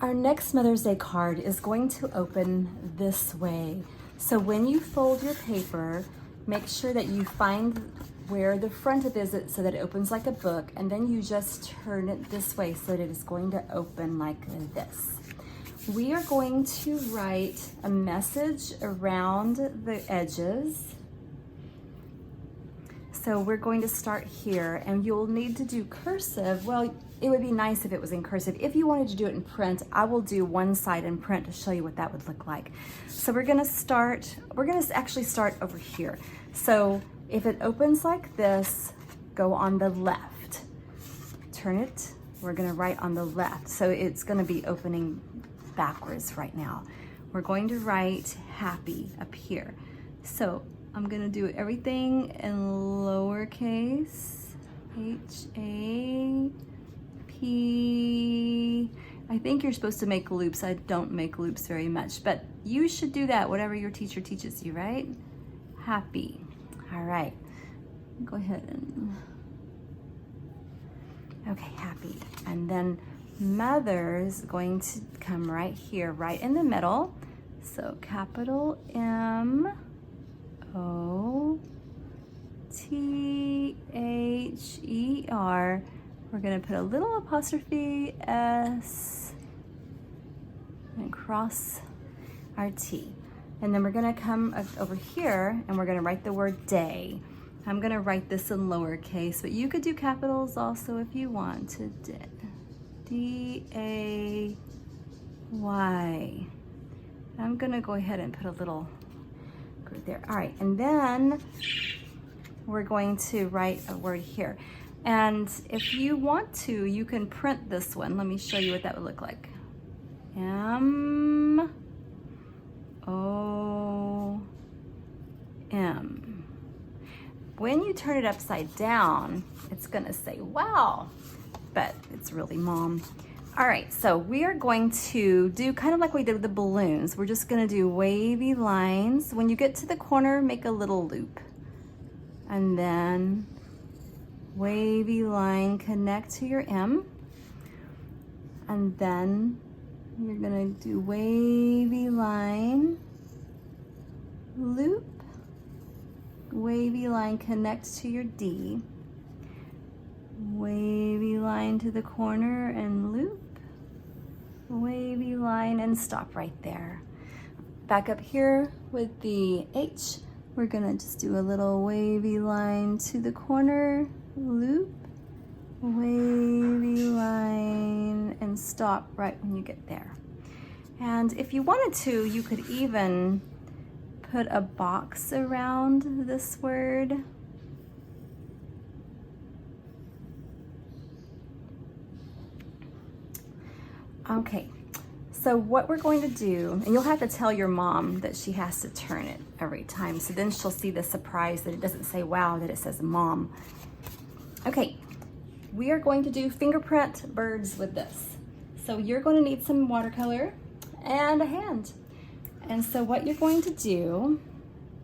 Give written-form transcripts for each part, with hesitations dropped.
Our next Mother's Day card is going to open this way. So when you fold your paper, make sure that you find where the front of it is so that it opens like a book, and then you just turn it this way so that it is going to open like this. We are going to write a message around the edges. So we're going to start here, and you'll need to do cursive. Well, it would be nice if it was in cursive. If you wanted to do it in print, I will do one side in print to show you what that would look like. So we're gonna actually start over here. So if it opens like this, go on the left. Turn it, we're gonna write on the left. So it's gonna be opening backwards right now. We're going to write happy up here. So I'm gonna do everything in lowercase, H-A-P. I think you're supposed to make loops. I don't make loops very much, but you should do that, whatever your teacher teaches you, right? Happy. All right, go ahead and, okay, happy. And then mother's going to come right here, right in the middle. So capital M-O-T-H-E-R. We're gonna put a little apostrophe S and cross our T. And then we're gonna come over here and we're gonna write the word day. I'm gonna write this in lowercase, but you could do capitals also if you want to. D-A-Y. I'm gonna go ahead and put a little group there. All right, and then we're going to write a word here. And if you want to, you can print this one. Let me show you what that would look like. M-O-M. When you turn it upside down, it's gonna say, wow, but it's really mom. All right, so we are going to do kind of like we did with the balloons. We're just gonna do wavy lines. When you get to the corner, make a little loop. And then wavy line, connect to your M. And then you're gonna do wavy line, loop, wavy line, connect to your D. Wavy line to the corner and loop, wavy line and stop right there. Back up here with the H, we're gonna just do a little wavy line to the corner, loop, wavy line and stop right when you get there. And if you wanted to, you could even put a box around this word. Okay, so what we're going to do, and you'll have to tell your mom that she has to turn it every time, so then she'll see the surprise that it doesn't say wow, that it says mom. Okay, we are going to do fingerprint birds with this. So you're going to need some watercolor and a hand. And so what you're going to do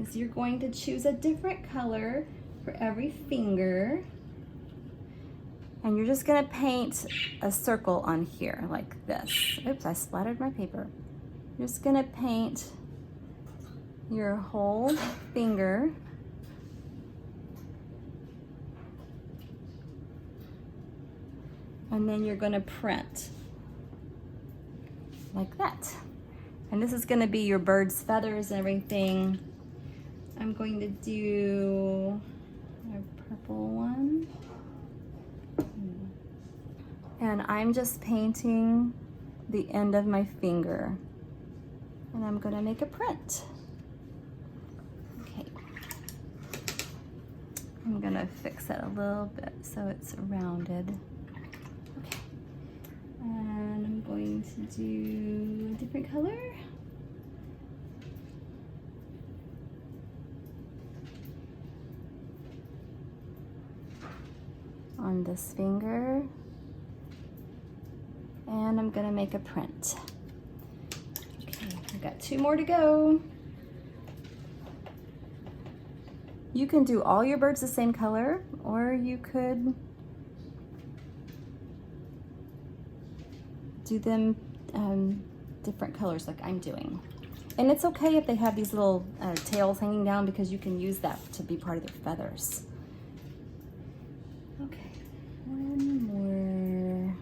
is you're going to choose a different color for every finger. And you're just gonna paint a circle on here like this. Oops, I splattered my paper. You're just gonna paint your whole finger. And then you're gonna print like that. And this is gonna be your bird's feathers and everything. I'm going to do a purple one. And I'm just painting the end of my finger. And I'm gonna make a print. Okay. I'm gonna fix it a little bit so it's rounded. Okay. And I'm going to do a different color. On this finger. And I'm gonna make a print. Okay, I've got 2 more to go. You can do all your birds the same color, or you could do them different colors like I'm doing. And it's okay if they have these little tails hanging down, because you can use that to be part of their feathers. Okay, one more.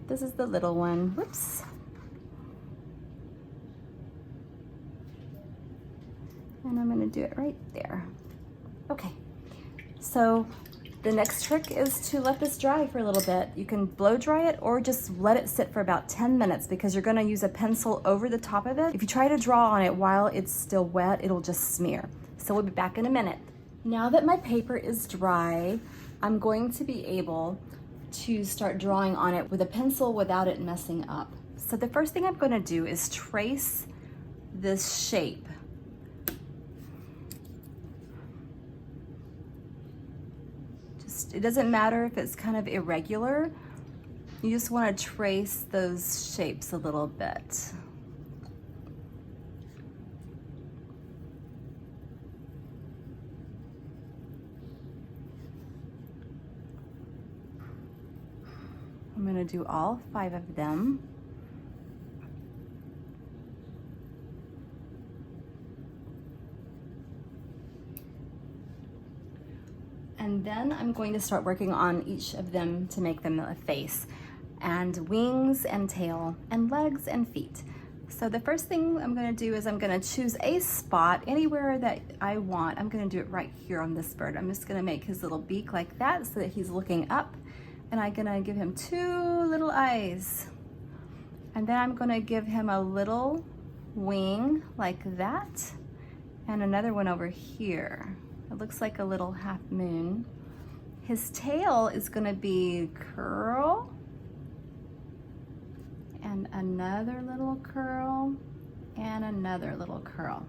This is the little one. Whoops. And I'm gonna do it right there. Okay, so the next trick is to let this dry for a little bit. You can blow dry it or just let it sit for about 10 minutes, because you're gonna use a pencil over the top of it. If you try to draw on it while it's still wet, it'll just smear. So we'll be back in a minute. Now that my paper is dry, I'm going to be able to start drawing on it with a pencil without it messing up. So the first thing I'm gonna do is trace this shape. It doesn't matter if it's kind of irregular. You just want to trace those shapes a little bit. I'm going to do all 5 of them. And then I'm going to start working on each of them to make them a face, and wings and tail and legs and feet. So the first thing I'm gonna do is I'm gonna choose a spot anywhere that I want. I'm gonna do it right here on this bird. I'm just gonna make his little beak like that so that he's looking up, and I'm gonna give him 2 little eyes. And then I'm gonna give him a little wing like that, and another one over here. It looks like a little half moon. His tail is gonna be curl, and another little curl, and another little curl.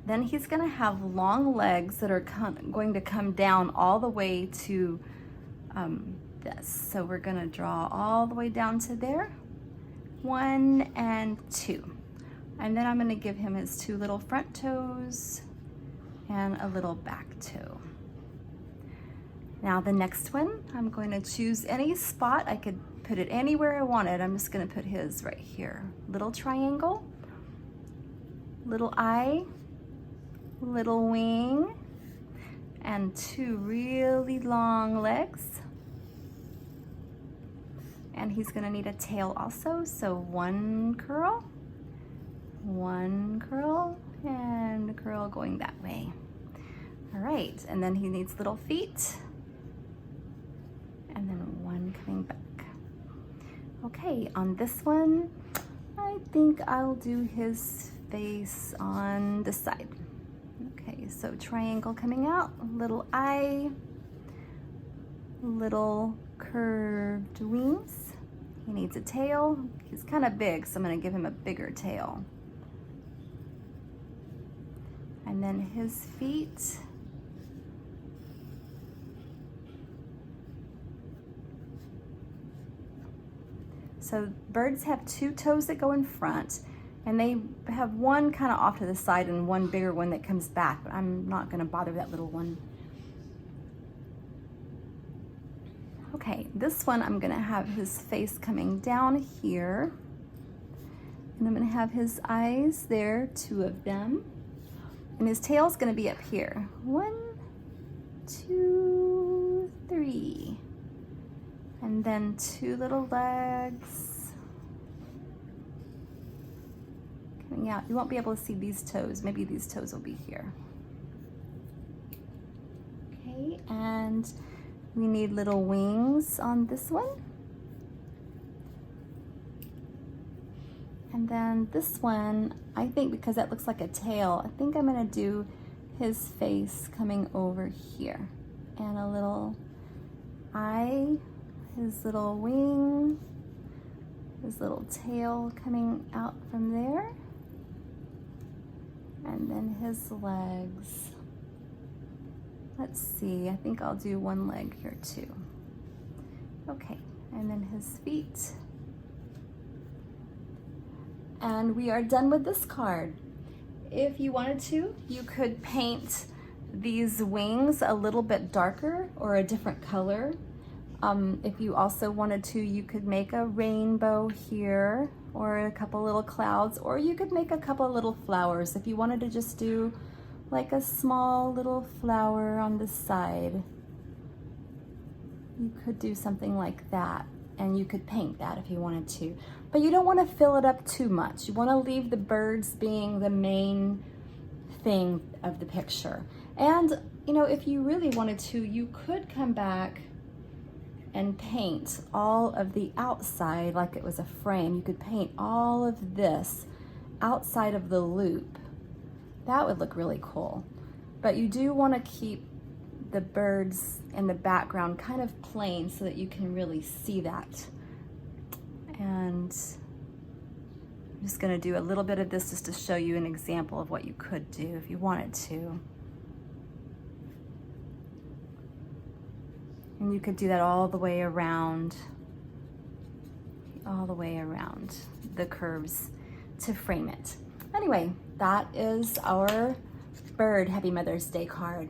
Then he's gonna have long legs that are going to come down all the way to this. So we're gonna draw all the way down to there. 1 and 2. And then I'm gonna give him his 2 little front toes and a little back toe. Now the next one, I'm going to choose any spot. I could put it anywhere I wanted. I'm just gonna put his right here. Little triangle, little eye, little wing, and 2 really long legs. And he's gonna need a tail also, so 1 curl, 1 curl, and a curl going that way. All right, and then he needs little feet, and then 1 coming back. Okay, on this one, I think I'll do his face on the side. Okay, so triangle coming out, little eye, little curved wings. He needs a tail. He's kind of big, so I'm gonna give him a bigger tail. And then his feet. So birds have 2 toes that go in front, and they have 1 kind of off to the side and 1 bigger one that comes back, but I'm not gonna bother that little one. Okay, this one I'm gonna have his face coming down here, and I'm gonna have his eyes there, 2 of them. And his tail's gonna be up here. 1, 2, 3. And then 2 little legs coming out. You won't be able to see these toes. Maybe these toes will be here. Okay, and we need little wings on this one. And then this one, I think because that looks like a tail, I think I'm gonna do his face coming over here. And a little eye, his little wing, his little tail coming out from there. And then his legs. Let's see, I think I'll do 1 leg here too. Okay, and then his feet. And we are done with this card. If you wanted to, you could paint these wings a little bit darker or a different color. If you also wanted to, you could make a rainbow here, or a couple little clouds, or you could make a couple little flowers. If you wanted to just do like a small little flower on the side, you could do something like that, and you could paint that if you wanted to. But you don't want to fill it up too much. You want to leave the birds being the main thing of the picture. And you know, if you really wanted to, you could come back and paint all of the outside like it was a frame. You could paint all of this outside of the loop. That would look really cool. But you do want to keep the birds in the background kind of plain so that you can really see that. And I'm just going to do a little bit of this just to show you an example of what you could do if you wanted to. And you could do that all the way around the curves to frame it. Anyway, that is our bird Happy Mother's Day card.